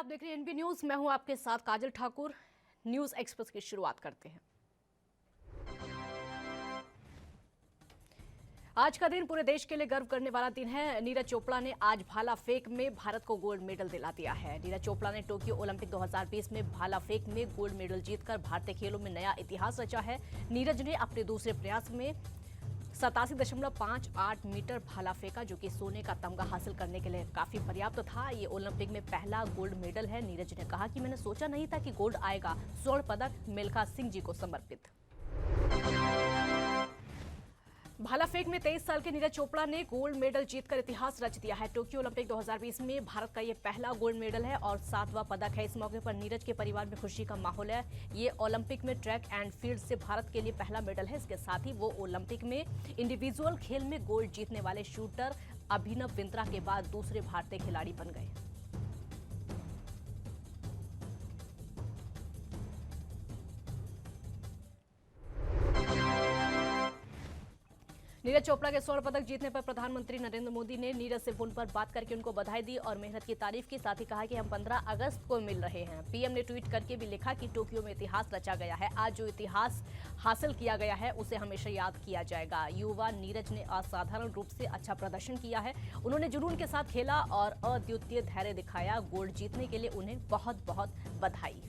देख रहे हैं एनबी न्यूज। मैं हूं आपके साथ काजल ठाकुर। न्यूज एक्सप्रेस की शुरुआत करते हैं। आज का दिन पूरे देश के लिए गर्व करने वाला दिन है। नीरज चोपड़ा ने आज भाला फेंक में भारत को गोल्ड मेडल दिला दिया है। नीरज चोपड़ा ने टोक्यो ओलंपिक 2020 में भाला फेंक में गोल्ड मेडल जीतकर भारतीय खेलों में नया इतिहास रचा है। नीरज ने अपने दूसरे प्रयास में 87.58 मीटर भाला फेंका, जो कि सोने का तमगा हासिल करने के लिए काफी पर्याप्त था। ये ओलंपिक में पहला गोल्ड मेडल है। नीरज ने कहा कि मैंने सोचा नहीं था कि गोल्ड आएगा। स्वर्ण पदक मिल्खा सिंह जी को समर्पित। भाला फेंक में 23 साल के नीरज चोपड़ा ने गोल्ड मेडल जीतकर इतिहास रच दिया है। टोक्यो ओलंपिक 2020 में भारत का ये पहला गोल्ड मेडल है और 7वां पदक है। इस मौके पर नीरज के परिवार में खुशी का माहौल है। ये ओलंपिक में ट्रैक एंड फील्ड से भारत के लिए पहला मेडल है। इसके साथ ही वो ओलंपिक में इंडिविजुअल खेल में गोल्ड जीतने वाले शूटर अभिनव बिंद्रा के बाद दूसरे भारतीय खिलाड़ी बन गए। नीरज चोपड़ा के स्वर्ण पदक जीतने पर प्रधानमंत्री नरेंद्र मोदी ने नीरज से फोन पर बात करके उनको बधाई दी और मेहनत की तारीफ की। साथ ही कहा कि हम 15 अगस्त को मिल रहे हैं। पीएम ने ट्वीट करके भी लिखा कि टोक्यो में इतिहास रचा गया है। आज जो इतिहास हासिल किया गया है उसे हमेशा याद किया जाएगा। युवा नीरज ने असाधारण रूप से अच्छा प्रदर्शन किया है। उन्होंने जुनून के साथ खेला और अद्वितीय धैर्य दिखाया। गोल्ड जीतने के लिए उन्हें बहुत बहुत बधाई।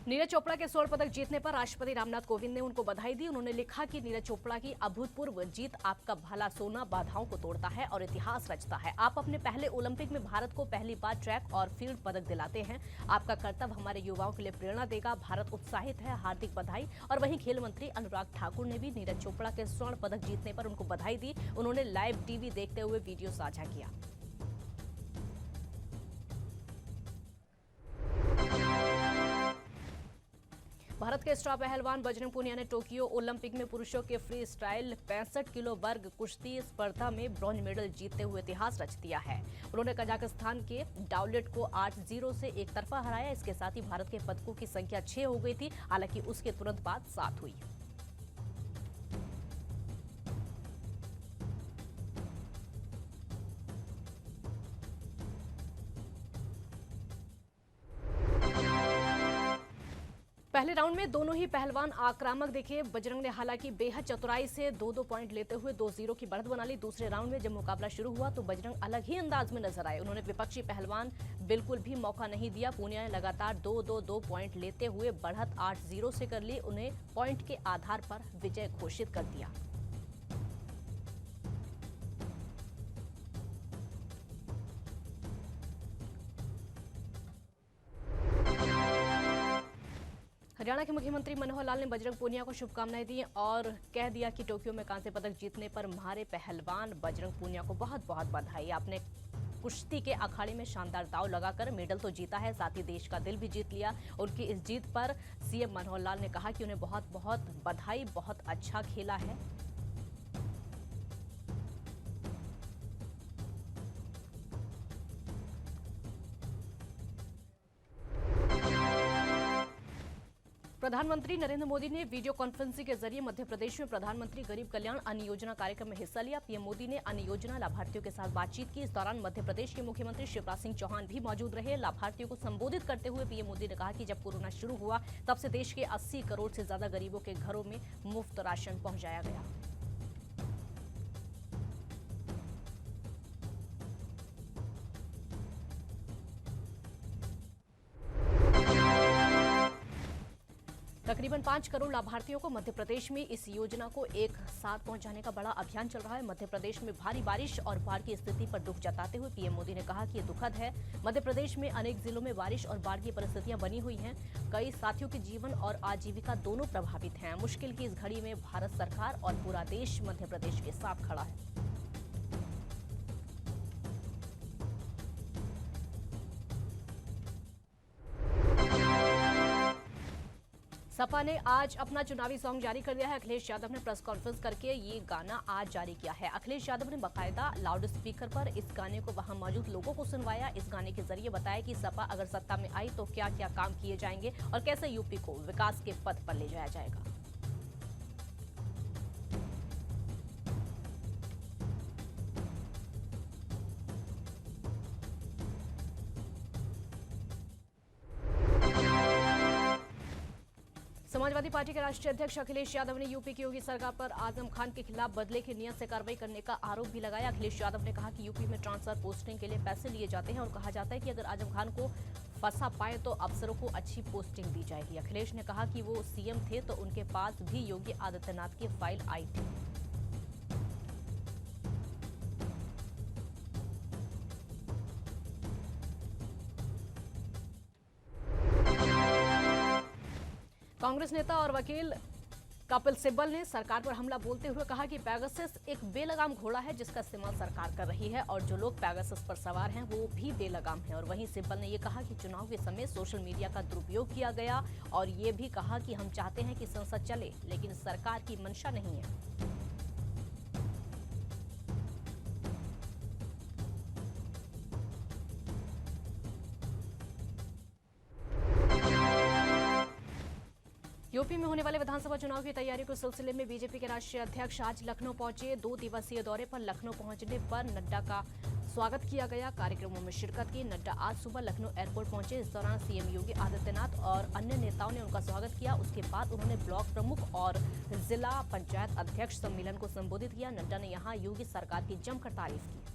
नीरज चोपड़ा के स्वर्ण पदक जीतने पर राष्ट्रपति रामनाथ कोविंद ने उनको बधाई दी। उन्होंने लिखा कि नीरज चोपड़ा की अभूतपूर्व जीत आपका भला सोना बाधाओं को तोड़ता है और इतिहास रचता है। आप अपने पहले ओलंपिक में भारत को पहली बार ट्रैक और फील्ड पदक दिलाते हैं। आपका कर्तव्य हमारे युवाओं के लिए प्रेरणा देगा। भारत उत्साहित है। हार्दिक बधाई। और वहीं खेल मंत्री अनुराग ठाकुर ने भी नीरज चोपड़ा के स्वर्ण पदक जीतने पर उनको बधाई दी। उन्होंने लाइव टीवी देखते हुए वीडियो साझा किया। भारत के स्टार पहलवान बजरंग पुनिया ने टोक्यो ओलंपिक में पुरुषों के फ्री स्टाइल 65 किलो वर्ग कुश्ती स्पर्धा में ब्रॉन्ज मेडल जीतते हुए इतिहास रच दिया है। उन्होंने कजाकिस्तान के डाउलेट को 8-0 से एक तरफा हराया। इसके साथ ही भारत के पदकों की संख्या 6 हो गई थी। हालांकि उसके तुरंत बाद 7 हुई। पहले राउंड में दोनों ही पहलवान आक्रामक दिखे। बजरंग ने हालांकि बेहद चतुराई से 2-2 पॉइंट लेते हुए 2-0 की बढ़त बना ली। दूसरे राउंड में जब मुकाबला शुरू हुआ तो बजरंग अलग ही अंदाज में नजर आए। उन्होंने विपक्षी पहलवान बिल्कुल भी मौका नहीं दिया। पूनिया ने लगातार 2-2 पॉइंट लेते हुए बढ़त 8-0 से कर ली। उन्हें पॉइंट के आधार पर विजय घोषित कर दिया। हरियाणा के मुख्यमंत्री मनोहर लाल ने बजरंग पूनिया को शुभकामनाएं दी और कह दिया कि टोक्यो में कांस्य पदक जीतने पर हमारे पहलवान बजरंग पूनिया को बहुत बहुत बधाई। आपने कुश्ती के अखाड़े में शानदार दांव लगाकर मेडल तो जीता है, साथ ही देश का दिल भी जीत लिया। उनकी इस जीत पर सीएम मनोहर लाल ने कहा कि उन्हें बहुत बहुत बधाई, बहुत अच्छा खेला है। प्रधानमंत्री नरेंद्र मोदी ने वीडियो कॉन्फ्रेंसिंग के जरिए मध्य प्रदेश में प्रधानमंत्री गरीब कल्याण अन्न योजना कार्यक्रम में हिस्सा लिया। पीएम मोदी ने अन्न योजना लाभार्थियों के साथ बातचीत की। इस दौरान मध्य प्रदेश के मुख्यमंत्री शिवराज सिंह चौहान भी मौजूद रहे। लाभार्थियों को संबोधित करते हुए पीएम मोदी ने कहा कि जब कोरोना शुरू हुआ तब से देश के 80 करोड़ से ज्यादा गरीबों के घरों में मुफ्त राशन पहुंचाया गया। तकरीबन 5 करोड़ लाभार्थियों को मध्य प्रदेश में इस योजना को एक साथ पहुंचाने का बड़ा अभियान चल रहा है। मध्य प्रदेश में भारी बारिश और बाढ़ की स्थिति पर दुख जताते हुए पीएम मोदी ने कहा कि ये दुखद है। मध्य प्रदेश में अनेक जिलों में बारिश और बाढ़ की परिस्थितियां बनी हुई हैं। कई साथियों के जीवन और आजीविका दोनों प्रभावित हैं। मुश्किल की इस घड़ी में भारत सरकार और पूरा देश मध्य प्रदेश के साथ खड़ा है। सपा ने आज अपना चुनावी सॉन्ग जारी कर दिया है। अखिलेश यादव ने प्रेस कॉन्फ्रेंस करके ये गाना आज जारी किया है। अखिलेश यादव ने बाकायदा लाउड स्पीकर पर इस गाने को वहां मौजूद लोगों को सुनवाया। इस गाने के जरिए बताया कि सपा अगर सत्ता में आई तो क्या क्या काम किए जाएंगे और कैसे यूपी को विकास के पथ पर ले जाया जाएगा। समाजवादी पार्टी के राष्ट्रीय अध्यक्ष अखिलेश यादव ने यूपी की योगी सरकार पर आजम खान के खिलाफ बदले की नीयत से कार्रवाई करने का आरोप भी लगाया। अखिलेश यादव ने कहा कि यूपी में ट्रांसफर पोस्टिंग के लिए पैसे लिए जाते हैं और कहा जाता है कि अगर आजम खान को फंसा पाए तो अफसरों को अच्छी पोस्टिंग दी जाएगी। अखिलेश ने कहा कि वो सीएम थे तो उनके पास भी योगी आदित्यनाथ की फाइल आई थी। कांग्रेस नेता और वकील कपिल सिब्बल ने सरकार पर हमला बोलते हुए कहा कि पेगासस एक बेलगाम घोड़ा है जिसका इस्तेमाल सरकार कर रही है और जो लोग पेगासस पर सवार हैं वो भी बेलगाम हैं। और वहीं सिब्बल ने ये कहा कि चुनाव के समय सोशल मीडिया का दुरुपयोग किया गया और ये भी कहा कि हम चाहते हैं कि संसद चले लेकिन सरकार की मंशा नहीं है। यूपी में होने वाले विधानसभा चुनाव की तैयारी के सिलसिले में बीजेपी के राष्ट्रीय अध्यक्ष आज लखनऊ पहुंचे। 2 दिवसीय दौरे पर लखनऊ पहुंचने पर नड्डा का स्वागत किया गया। कार्यक्रमों में शिरकत की। नड्डा आज सुबह लखनऊ एयरपोर्ट पहुंचे। इस दौरान सीएम योगी आदित्यनाथ और अन्य नेताओं ने उनका स्वागत किया। उसके बाद उन्होंने ब्लॉक प्रमुख और जिला पंचायत अध्यक्ष सम्मेलन को संबोधित किया। नड्डा ने यहां योगी सरकार की जमकर तारीफ की।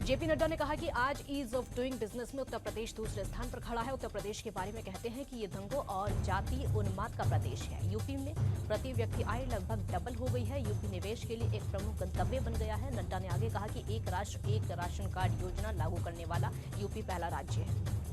जेपी नड्डा ने कहा कि आज ईज ऑफ डूइंग बिजनेस में उत्तर प्रदेश दूसरे स्थान पर खड़ा है। उत्तर प्रदेश के बारे में कहते हैं कि ये दंगों और जाति उन्माद का प्रदेश है। यूपी में प्रति व्यक्ति आय लगभग डबल हो गई है। यूपी निवेश के लिए एक प्रमुख गंतव्य बन गया है। नड्डा ने आगे कहा कि एक राष्ट्र एक राशन कार्ड योजना लागू करने वाला यूपी पहला राज्य है।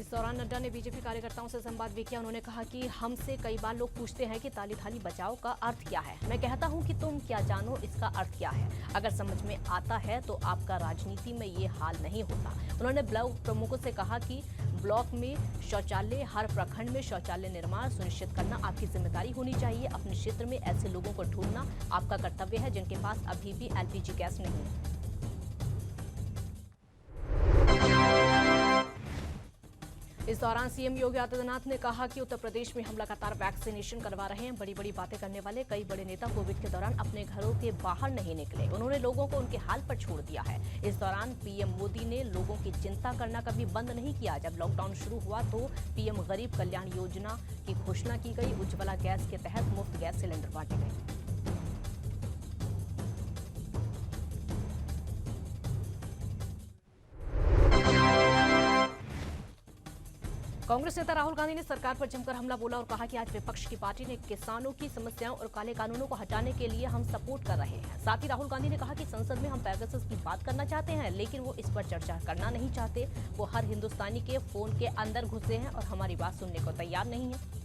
इस दौरान नड्डा ने बीजेपी कार्यकर्ताओं से संवाद भी किया। उन्होंने कहा कि हमसे कई बार लोग पूछते हैं कि ताली थाली बचाओ का अर्थ क्या है। मैं कहता हूं कि तुम क्या जानो इसका अर्थ क्या है। अगर समझ में आता है तो आपका राजनीति में ये हाल नहीं होता। उन्होंने ब्लॉक प्रमुखों से कहा कि ब्लॉक में शौचालय, हर प्रखंड में शौचालय निर्माण सुनिश्चित करना आपकी जिम्मेदारी होनी चाहिए। अपने क्षेत्र में ऐसे लोगों को ढूंढना आपका कर्तव्य है जिनके पास अभी भी एलपीजी गैस नहीं है। इस दौरान सीएम योगी आदित्यनाथ ने कहा कि उत्तर प्रदेश में हम लगातार वैक्सीनेशन करवा रहे हैं। बड़ी बड़ी बातें करने वाले कई बड़े नेता कोविड के दौरान अपने घरों के बाहर नहीं निकले। उन्होंने लोगों को उनके हाल पर छोड़ दिया है। इस दौरान पीएम मोदी ने लोगों की चिंता करना कभी बंद नहीं किया। जब लॉकडाउन शुरू हुआ तो पीएम गरीब कल्याण योजना की घोषणा की गई। उज्ज्वला गैस के तहत मुफ्त गैस सिलेंडर बांटे गए। कांग्रेस नेता राहुल गांधी ने सरकार पर जमकर हमला बोला और कहा कि आज विपक्ष की पार्टी ने किसानों की समस्याओं और काले कानूनों को हटाने के लिए हम सपोर्ट कर रहे हैं। साथ ही राहुल गांधी ने कहा कि संसद में हम पेगासस की बात करना चाहते हैं लेकिन वो इस पर चर्चा करना नहीं चाहते। वो हर हिंदुस्तानी के फोन के अंदर घुसे हैं और हमारी बात सुनने को तैयार नहीं है।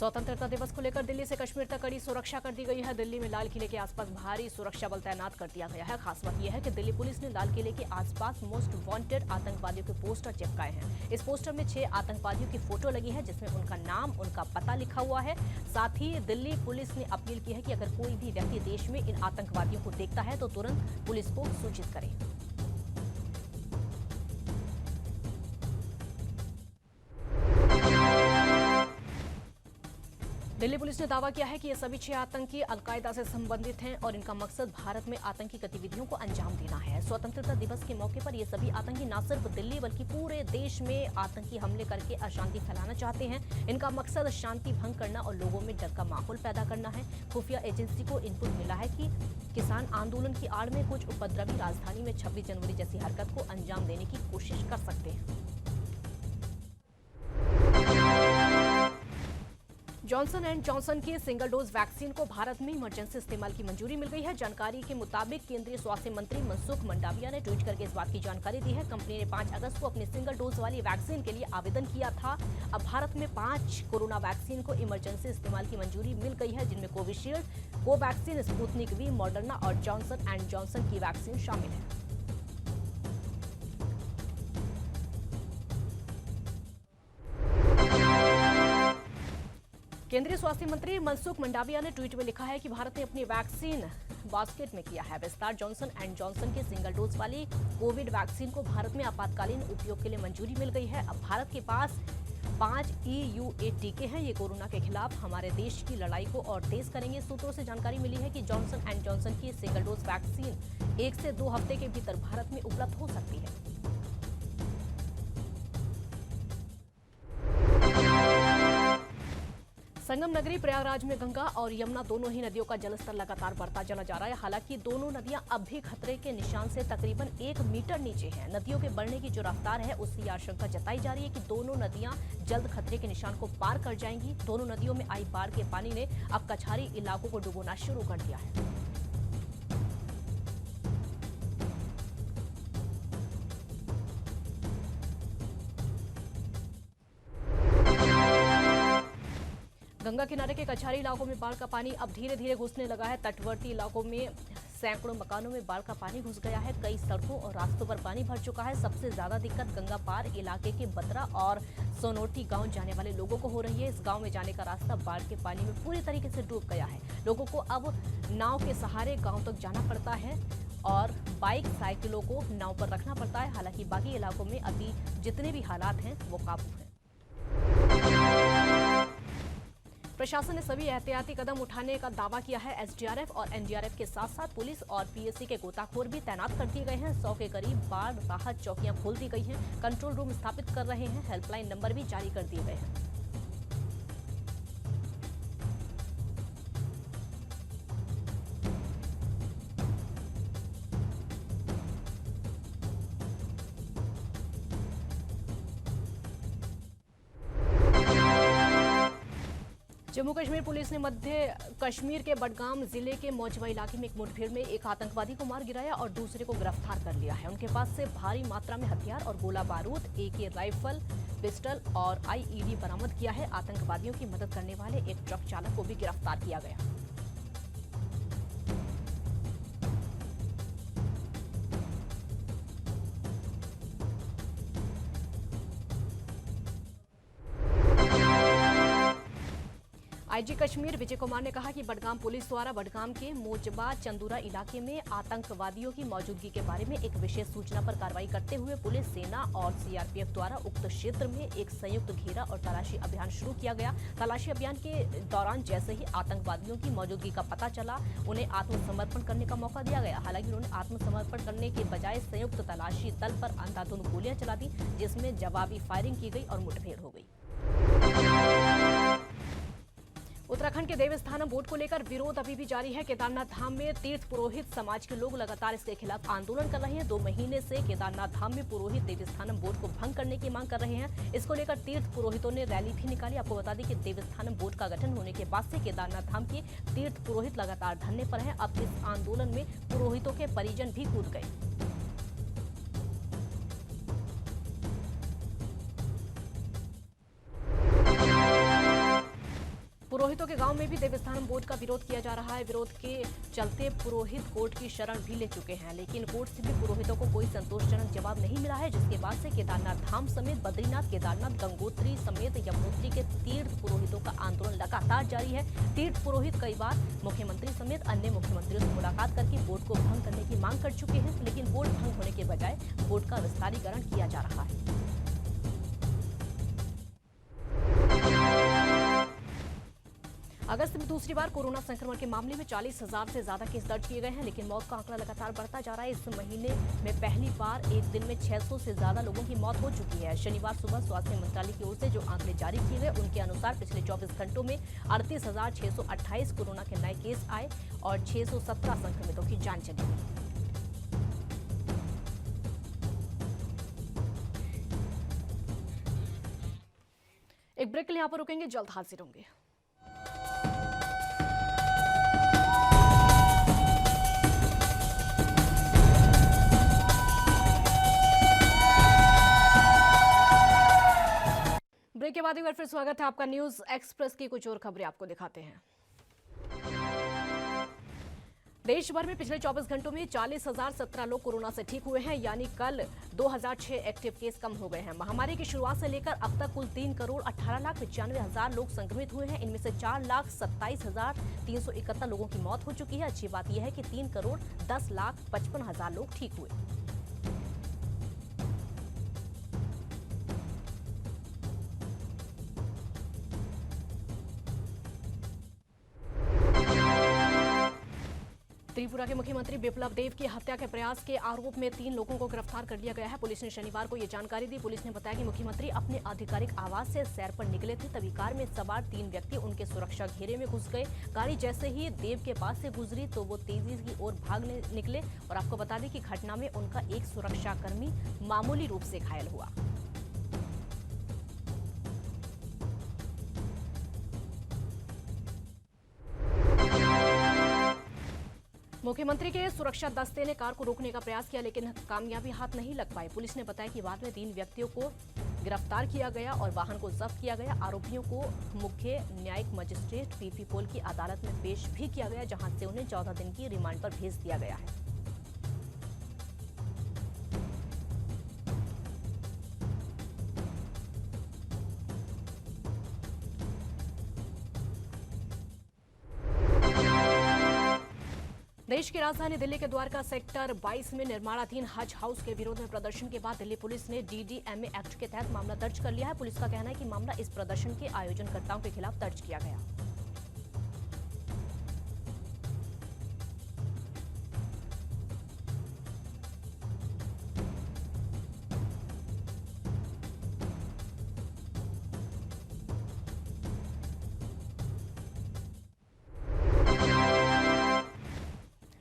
स्वतंत्रता दिवस को लेकर दिल्ली से कश्मीर तक कड़ी सुरक्षा कर दी गई है। दिल्ली में लाल किले के आसपास भारी सुरक्षा बल तैनात कर दिया गया है। खास बात यह है कि दिल्ली पुलिस ने लाल किले के आसपास मोस्ट वांटेड आतंकवादियों के पोस्टर चिपकाए हैं। इस पोस्टर में 6 आतंकवादियों की फोटो लगी है जिसमें उनका नाम, उनका पता लिखा हुआ है। साथ ही दिल्ली पुलिस ने अपील की है कि अगर कोई भी व्यक्ति देश में इन आतंकवादियों को देखता है तो तुरंत पुलिस को सूचित करे। दिल्ली पुलिस ने दावा किया है कि ये सभी 6 आतंकी अलकायदा से संबंधित हैं और इनका मकसद भारत में आतंकी गतिविधियों को अंजाम देना है। स्वतंत्रता दिवस के मौके पर ये सभी आतंकी न सिर्फ दिल्ली बल्कि पूरे देश में आतंकी हमले करके अशांति फैलाना चाहते हैं। इनका मकसद शांति भंग करना और लोगों में डर का माहौल पैदा करना है। खुफिया एजेंसी को इनपुट मिला है कि किसान आंदोलन की आड़ में कुछ उपद्रवी राजधानी में 26 जनवरी जैसी हरकत को अंजाम देने की कोशिश कर सकते हैं। जॉनसन एंड जॉनसन की सिंगल डोज वैक्सीन को भारत में इमरजेंसी इस्तेमाल की मंजूरी मिल गई है। जानकारी के मुताबिक केंद्रीय स्वास्थ्य मंत्री मनसुख मंडाविया ने ट्वीट करके इस बात की जानकारी दी है। कंपनी ने 5 अगस्त को अपनी सिंगल डोज वाली वैक्सीन के लिए आवेदन किया था। अब भारत में 5 कोरोना वैक्सीन को इमरजेंसी इस्तेमाल की मंजूरी मिल गई है जिनमें Covishield, Covaxin, Sputnik V, Moderna और जॉनसन एंड जॉनसन की वैक्सीन शामिल है। केंद्रीय स्वास्थ्य मंत्री मनसुख मंडाविया ने ट्वीट में लिखा है कि भारत ने अपनी वैक्सीन बास्केट में किया है विस्तार। जॉनसन एंड जॉनसन के सिंगल डोज वाली कोविड वैक्सीन को भारत में आपातकालीन उपयोग के लिए मंजूरी मिल गई है। अब भारत के पास 5 EUA टीके हैं। ये कोरोना के खिलाफ हमारे देश की लड़ाई को और तेज करेंगे। सूत्रों से जानकारी मिली है कि जॉनसन एंड जॉनसन की सिंगल डोज वैक्सीन 1 से 2 हफ्ते के भीतर भारत में उपलब्ध हो सकती है। संगम नगरी प्रयागराज में गंगा और यमुना दोनों ही नदियों का जलस्तर लगातार बढ़ता चला जा रहा है। हालांकि दोनों नदियां अब भी खतरे के निशान से तकरीबन 1 मीटर नीचे हैं। नदियों के बढ़ने की जो रफ्तार है उससे आशंका जताई जा रही है कि दोनों नदियां जल्द खतरे के निशान को पार कर जाएंगी। दोनों नदियों में आई बाढ़ के पानी ने अब कछारी इलाकों को डुबोना शुरू कर दिया है। गंगा किनारे के कछारी इलाकों में बाढ़ का पानी अब धीरे धीरे घुसने लगा है। तटवर्ती इलाकों में सैकड़ों मकानों में बाढ़ का पानी घुस गया है। कई सड़कों और रास्तों पर पानी भर चुका है। सबसे ज्यादा दिक्कत गंगा पार इलाके के बतरा और सोनोटी गांव जाने वाले लोगों को हो रही है। इस गांव में जाने का रास्ता बाढ़ के पानी में पूरी तरीके से डूब गया है। लोगों को अब नाव के सहारे गाँव तक जाना पड़ता है और बाइक साइकिलों को नाव पर रखना पड़ता है। हालांकि बाकी इलाकों में अभी जितने भी हालात हैं वो काबू हैं। प्रशासन ने सभी एहतियाती कदम उठाने का दावा किया है। SDRF और NDRF के साथ साथ पुलिस और PSC के गोताखोर भी तैनात कर दिए गए हैं। 100 के करीब बाढ़ राहत चौकियां खोल दी गई हैं। कंट्रोल रूम स्थापित कर रहे हैं। हेल्पलाइन नंबर भी जारी कर दिए गए हैं। जम्मू कश्मीर पुलिस ने मध्य कश्मीर के बडगाम जिले के मौजवा इलाके में एक मुठभेड़ में एक आतंकवादी को मार गिराया और दूसरे को गिरफ्तार कर लिया है। उनके पास से भारी मात्रा में हथियार और गोला बारूद, AK राइफल, पिस्टल और IED बरामद किया है। आतंकवादियों की मदद करने वाले एक ट्रक चालक को भी गिरफ्तार किया गया। IG कश्मीर विजय कुमार ने कहा कि बडगाम पुलिस द्वारा बडगाम के मोजबा चंदूरा इलाके में आतंकवादियों की मौजूदगी के बारे में एक विशेष सूचना पर कार्रवाई करते हुए पुलिस, सेना और CRPF द्वारा उक्त क्षेत्र में एक संयुक्त घेरा और तलाशी अभियान शुरू किया गया। तलाशी अभियान के दौरान जैसे ही आतंकवादियों की मौजूदगी का पता चला, उन्हें आत्मसमर्पण करने का मौका दिया गया। हालांकि उन्होंने आत्मसमर्पण करने के बजाय संयुक्त तलाशी दल पर अंधाधुंध गोलियां चला दी, जिसमें जवाबी फायरिंग की गई और मुठभेड़ हो गई। उत्तराखंड के देवस्थानम बोर्ड को लेकर विरोध अभी भी जारी है। केदारनाथ धाम में तीर्थ पुरोहित समाज के लोग लगातार इसके खिलाफ आंदोलन कर रहे हैं। 2 महीने से केदारनाथ धाम में पुरोहित देवस्थानम बोर्ड को भंग करने की मांग कर रहे हैं। इसको लेकर तीर्थ पुरोहितों ने रैली भी निकाली। आपको बता दें कि देवस्थानम बोर्ड का गठन होने के बाद से केदारनाथ धाम के तीर्थ पुरोहित लगातार धरने पर हैं। अब इस आंदोलन में पुरोहितों के परिजन भी कूद गए। पुरोहितों के गांव में भी देवस्थानम बोर्ड का विरोध किया जा रहा है। विरोध के चलते पुरोहित कोर्ट की शरण भी ले चुके हैं, लेकिन कोर्ट से भी पुरोहितों को कोई संतोषजनक जवाब नहीं मिला है, जिसके बाद से केदारनाथ धाम समेत बद्रीनाथ, केदारनाथ, गंगोत्री समेत यमुनोत्री के तीर्थ पुरोहितों का आंदोलन लगातार जारी है। तीर्थ पुरोहित कई बार मुख्यमंत्री समेत अन्य मुख्यमंत्रियों से मुलाकात करके बोर्ड को भंग करने की मांग कर चुके हैं, लेकिन बोर्ड भंग होने के बजाय बोर्ड का विस्तारीकरण किया जा रहा है। अगस्त में दूसरी बार कोरोना संक्रमण के मामले में 40,000 से ज्यादा केस दर्ज किए गए हैं, लेकिन मौत का आंकड़ा लगातार बढ़ता जा रहा है। इस महीने में पहली बार एक दिन में 600 से ज्यादा लोगों की मौत हो चुकी है। शनिवार सुबह स्वास्थ्य मंत्रालय की ओर से जो आंकड़े जारी किए गए, उनके अनुसार पिछले 24 घंटों में 38,628 कोरोना के नए केस आए और 617 संक्रमितों की जान चली गई। एक ब्रेक के लिए यहाँ पर रुकेंगे, जल्द हाजिर होंगे। ब्रेक के बाद एक बार फिर स्वागत है आपका। न्यूज एक्सप्रेस की कुछ और खबरें आपको दिखाते हैं। देश भर में पिछले 24 घंटों में 40,017 लोग कोरोना से ठीक हुए हैं, यानी कल 2006 एक्टिव केस कम हो गए हैं। महामारी की शुरुआत से लेकर अब तक कुल 3,18,95,000 लोग संक्रमित हुए हैं। इनमें से 4,27,371 लोगों की मौत हो चुकी है। अच्छी बात यह है कि 3,10,55,000 लोग ठीक हुए। त्रिपुरा के मुख्यमंत्री बिप्लब देब की हत्या के प्रयास के आरोप में 3 लोगों को गिरफ्तार कर लिया गया है। पुलिस ने शनिवार को ये जानकारी दी। पुलिस ने बताया कि मुख्यमंत्री अपने आधिकारिक आवास से सैर पर निकले थे, तभी कार में सवार 3 व्यक्ति उनके सुरक्षा घेरे में घुस गए। गाड़ी जैसे ही देब के पास से गुजरी तो वो तेजी की ओर भागने निकले और आपको बता दें कि घटना में उनका एक सुरक्षाकर्मी मामूली रूप से घायल हुआ। मुख्यमंत्री के सुरक्षा दस्ते ने कार को रोकने का प्रयास किया, लेकिन कामयाबी हाथ नहीं लग पाई। पुलिस ने बताया कि बाद में 3 व्यक्तियों को गिरफ्तार किया गया और वाहन को जब्त किया गया। आरोपियों को मुख्य न्यायिक मजिस्ट्रेट पीपी पोल की अदालत में पेश भी किया गया, जहां से उन्हें 14 दिन की रिमांड पर भेज दिया गया है। देश की राजधानी दिल्ली के द्वारका सेक्टर 22 में निर्माणाधीन हज हाउस के विरोध में प्रदर्शन के बाद दिल्ली पुलिस ने डीडीएमए एक्ट के तहत मामला दर्ज कर लिया है। पुलिस का कहना है कि मामला इस प्रदर्शन के आयोजनकर्ताओं के खिलाफ दर्ज किया गया।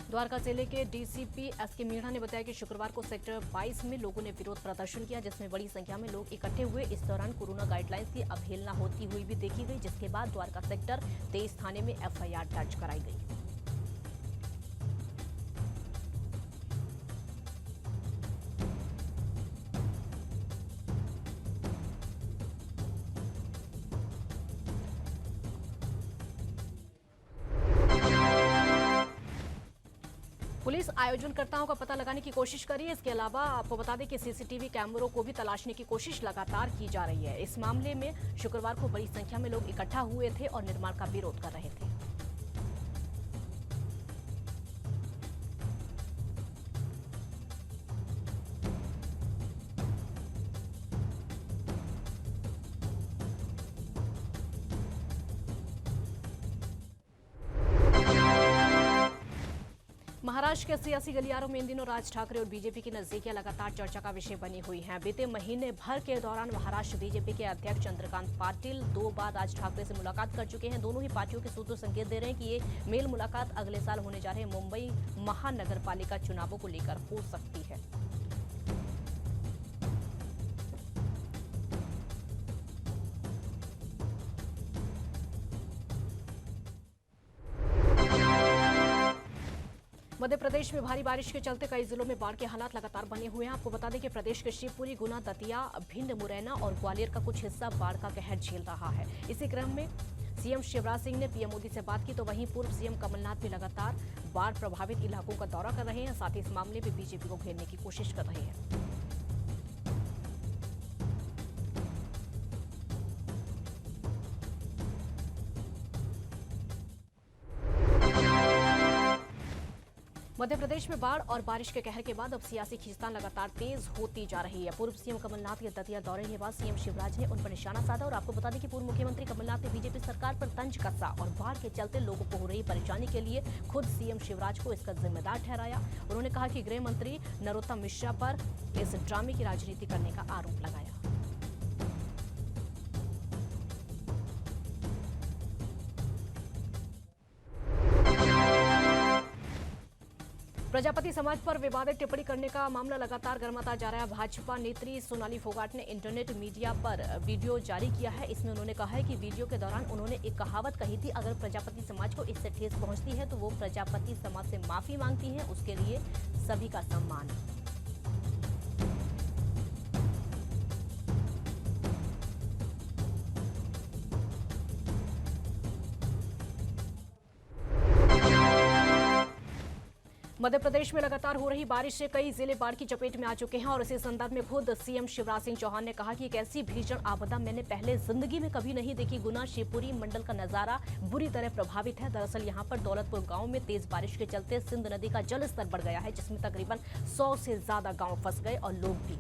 द्वारका जिले के डीसीपी एसके मीणा ने बताया कि शुक्रवार को सेक्टर 22 में लोगों ने विरोध प्रदर्शन किया, जिसमें बड़ी संख्या में लोग इकट्ठे हुए। इस दौरान कोरोना गाइडलाइंस की अवहेलना होती हुई भी देखी गई, जिसके बाद द्वारका सेक्टर 23 थाने में एफआईआर दर्ज कराई गई। पुलिस आयोजनकर्ताओं का पता लगाने की कोशिश कर रही है। इसके अलावा आपको बता दें कि सीसीटीवी कैमरों को भी तलाशने की कोशिश लगातार की जा रही है। इस मामले में शुक्रवार को बड़ी संख्या में लोग इकट्ठा हुए थे और निर्माण का विरोध कर रहे थे। महाराष्ट्र के सियासी गलियारों में इन दिनों राज ठाकरे और बीजेपी की नजदीकियां लगातार चर्चा का विषय बनी हुई हैं। बीते महीने भर के दौरान महाराष्ट्र बीजेपी के अध्यक्ष चंद्रकांत पाटिल 2 बार राज ठाकरे से मुलाकात कर चुके हैं। दोनों ही पार्टियों के सूत्र संकेत दे रहे हैं कि ये मेल मुलाकात अगले साल होने जा रहे मुंबई महानगरपालिका चुनावों को लेकर हो सकती है। मध्य प्रदेश में भारी बारिश के चलते कई जिलों में बाढ़ के हालात लगातार बने हुए हैं। आपको बता दें कि प्रदेश के शिवपुरी, गुना, दतिया, भिंड, मुरैना और ग्वालियर का कुछ हिस्सा बाढ़ का कहर झेल रहा है। इसी क्रम में सीएम शिवराज सिंह ने पीएम मोदी से बात की, तो वहीं पूर्व सीएम कमलनाथ भी लगातार बाढ़ प्रभावित इलाकों का दौरा कर रहे हैं। साथ ही इस मामले में बीजेपी को घेरने की कोशिश कर रहे हैं। मध्य प्रदेश में बाढ़ और बारिश के कहर के बाद अब सियासी खींचतान लगातार तेज होती जा रही है। पूर्व सीएम कमलनाथ के दतिया दौरे के बाद सीएम शिवराज ने उन पर निशाना साधा और आपको बता दें कि पूर्व मुख्यमंत्री कमलनाथ ने बीजेपी सरकार पर तंज कसा और बाढ़ के चलते लोगों को हो रही परेशानी के लिए खुद सीएम शिवराज को इसका जिम्मेदार ठहराया। उन्होंने कहा कि गृह मंत्री नरोत्तम मिश्रा पर इस ड्रामे की राजनीति करने का आरोप लगाया। प्रजापति समाज पर विवादित टिप्पणी करने का मामला लगातार गर्माता जा रहा है। भाजपा नेत्री सोनाली फोगाट ने इंटरनेट मीडिया पर वीडियो जारी किया है। इसमें उन्होंने कहा है कि वीडियो के दौरान उन्होंने एक कहावत कही थी, अगर प्रजापति समाज को इससे ठेस पहुंचती है तो वो प्रजापति समाज से माफी मांगती हैं, उसके लिए सभी का सम्मान। मध्य प्रदेश में लगातार हो रही बारिश से कई जिले बाढ़ की चपेट में आ चुके हैं और इसी संदर्भ में खुद सीएम शिवराज सिंह चौहान ने कहा कि एक ऐसी भीषण आपदा मैंने पहले जिंदगी में कभी नहीं देखी। गुना शिवपुरी मंडल का नजारा बुरी तरह प्रभावित है। दरअसल यहां पर दौलतपुर गांव में तेज बारिश के चलते सिंध नदी का जल स्तर बढ़ गया है, जिसमें तकरीबन 100 से ज्यादा गाँव फंस गए और लोग भी।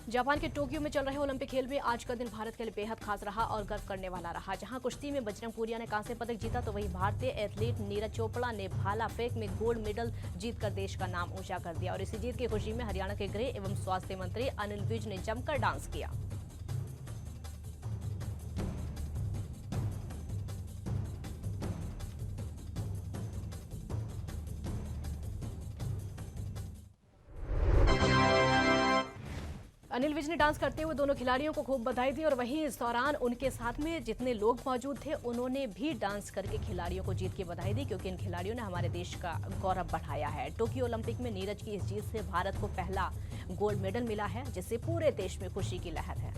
जापान के टोक्यो में चल रहे ओलंपिक खेल में आज का दिन भारत के लिए बेहद खास रहा और गर्व करने वाला रहा। जहां कुश्ती में बजरंग पुनिया ने कांस्य पदक जीता, तो वहीं भारतीय एथलीट नीरज चोपड़ा ने भाला फेंक में गोल्ड मेडल जीतकर देश का नाम ऊंचा कर दिया। और इसी जीत की खुशी में हरियाणा के गृह एवं स्वास्थ्य मंत्री अनिल विज ने जमकर डांस किया। अनिल विज ने डांस करते हुए दोनों खिलाड़ियों को खूब बधाई दी और वहीं इस दौरान उनके साथ में जितने लोग मौजूद थे उन्होंने भी डांस करके खिलाड़ियों को जीत की बधाई दी, क्योंकि इन खिलाड़ियों ने हमारे देश का गौरव बढ़ाया है। टोक्यो ओलंपिक में नीरज की इस जीत से भारत को पहला गोल्ड मेडल मिला है, जिससे पूरे देश में खुशी की लहर है।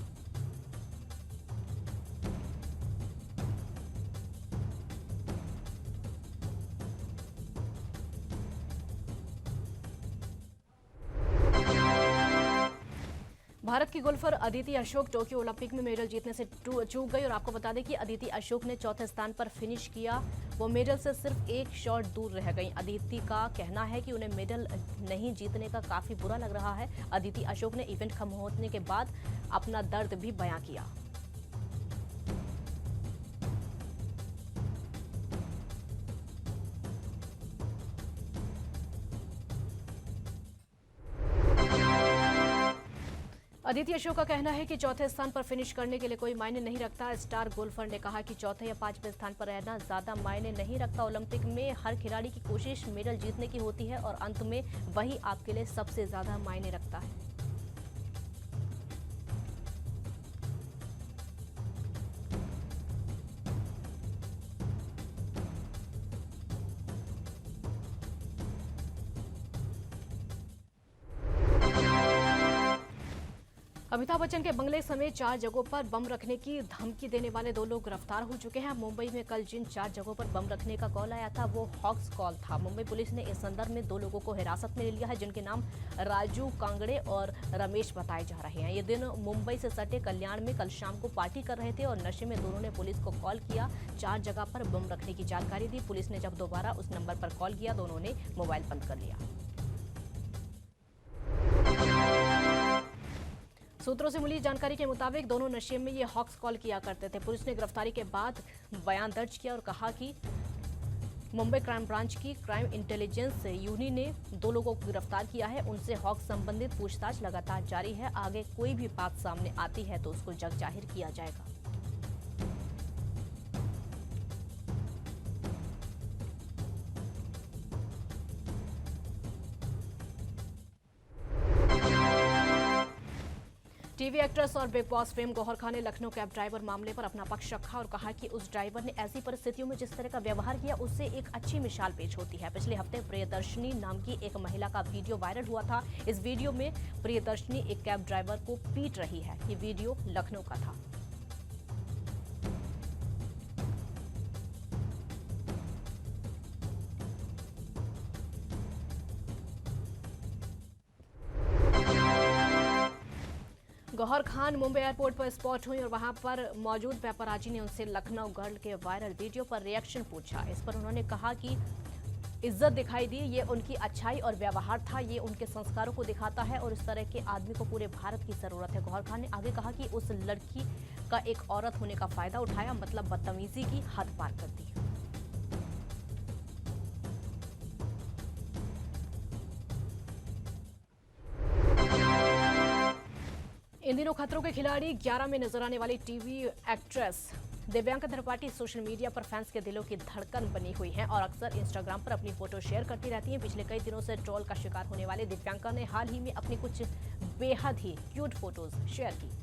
भारत की golfer Aditi Ashok Tokyo Olympic में मेडल जीतने से चूक गई और आपको बता दें कि अदिति अशोक ने चौथे स्थान पर फिनिश किया। वो मेडल से सिर्फ एक शॉट दूर रह गई। अदिति का कहना है कि उन्हें मेडल नहीं जीतने का काफी बुरा लग रहा है। अदिति अशोक ने इवेंट खत्म होने के बाद अपना दर्द भी बयां किया। अदिति अशोक का कहना है कि चौथे स्थान पर फिनिश करने के लिए कोई मायने नहीं रखता। स्टार गोल्फर ने कहा कि चौथे या पांचवें स्थान पर रहना ज्यादा मायने नहीं रखता। ओलंपिक में हर खिलाड़ी की कोशिश मेडल जीतने की होती है और अंत में वही आपके लिए सबसे ज्यादा मायने रखता है। अमिताभ बच्चन के बंगले समेत 4 जगहों पर बम रखने की धमकी देने वाले 2 लोग गिरफ्तार हो चुके हैं। मुंबई में कल जिन 4 जगहों पर बम रखने का कॉल आया था वो हॉक्स कॉल था। मुंबई पुलिस ने इस संदर्भ में 2 लोगों को हिरासत में ले लिया है, जिनके नाम राजू कांगड़े और रमेश बताए जा रहे हैं। ये दिन मुंबई से सटे कल्याण में कल शाम को पार्टी कर रहे थे और नशे में दोनों ने पुलिस को कॉल किया। 4 जगह पर बम रखने की जानकारी दी। पुलिस ने जब दोबारा उस नंबर पर कॉल किया, दोनों ने मोबाइल बंद कर लिया। सूत्रों से मिली जानकारी के मुताबिक दोनों नशे में ये हॉक्स कॉल किया करते थे। पुलिस ने गिरफ्तारी के बाद बयान दर्ज किया और कहा कि मुंबई क्राइम ब्रांच की क्राइम इंटेलिजेंस यूनिट ने 2 लोगों को गिरफ्तार किया है। उनसे हॉक्स संबंधित पूछताछ लगातार जारी है। आगे कोई भी बात सामने आती है तो उसको जग जाहिर किया जाएगा। टीवी एक्ट्रेस और बिग बॉस फेम गौहर खान ने लखनऊ कैब ड्राइवर मामले पर अपना पक्ष रखा और कहा कि उस ड्राइवर ने ऐसी परिस्थितियों में जिस तरह का व्यवहार किया उससे एक अच्छी मिसाल पेश होती है। पिछले हफ्ते प्रियदर्शनी नाम की एक महिला का वीडियो वायरल हुआ था। इस वीडियो में प्रियदर्शनी एक कैब ड्राइवर को पीट रही है। ये वीडियो लखनऊ का था। गौहर खान मुंबई एयरपोर्ट पर स्पॉट हुई और वहां पर मौजूद पेपराजी ने उनसे लखनऊ गर्ल के वायरल वीडियो पर रिएक्शन पूछा। इस पर उन्होंने कहा कि इज्जत दिखाई दी, ये उनकी अच्छाई और व्यवहार था, ये उनके संस्कारों को दिखाता है और इस तरह के आदमी को पूरे भारत की जरूरत है। गौहर खान ने आगे कहा कि उस लड़की का एक औरत होने का फायदा उठाया, मतलब बदतमीजी की हद पार कर दी। इन दिनों खतरों के खिलाड़ी 11 में नजर आने वाली TV actress Divyanka Tripathi social media पर फैंस के दिलों की धड़कन बनी हुई हैं और अक्सर इंस्टाग्राम पर अपनी फोटो शेयर करती रहती हैं। पिछले कई दिनों से ट्रोल का शिकार होने वाले दिव्यांका ने हाल ही में अपनी कुछ बेहद ही क्यूट फोटोज शेयर की।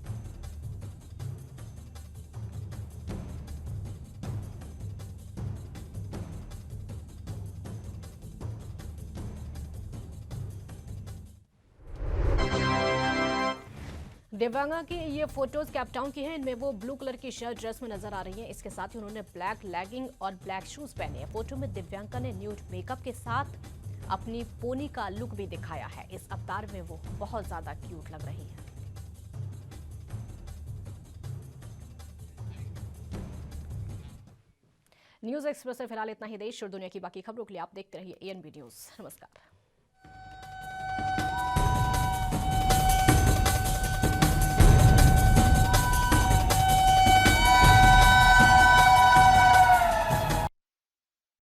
दिव्यांगा की ये फोटोज कैपटाउन की हैं। इनमें वो ब्लू कलर की शर्ट ड्रेस में नजर आ रही हैं। इसके साथ ही उन्होंने ब्लैक लेगिंग और ब्लैक शूज पहने हैं। फोटो में दिव्यांका ने न्यूड मेकअप के साथ अपनी पोनी का लुक भी दिखाया है। इस अवतार में वो बहुत ज्यादा क्यूट लग रही है। न्यूज एक्सप्रेस से फिलहाल इतना ही। देश और दुनिया की बाकी खबरों के लिए आप देखते रहिए एएनबी न्यूज। नमस्कार।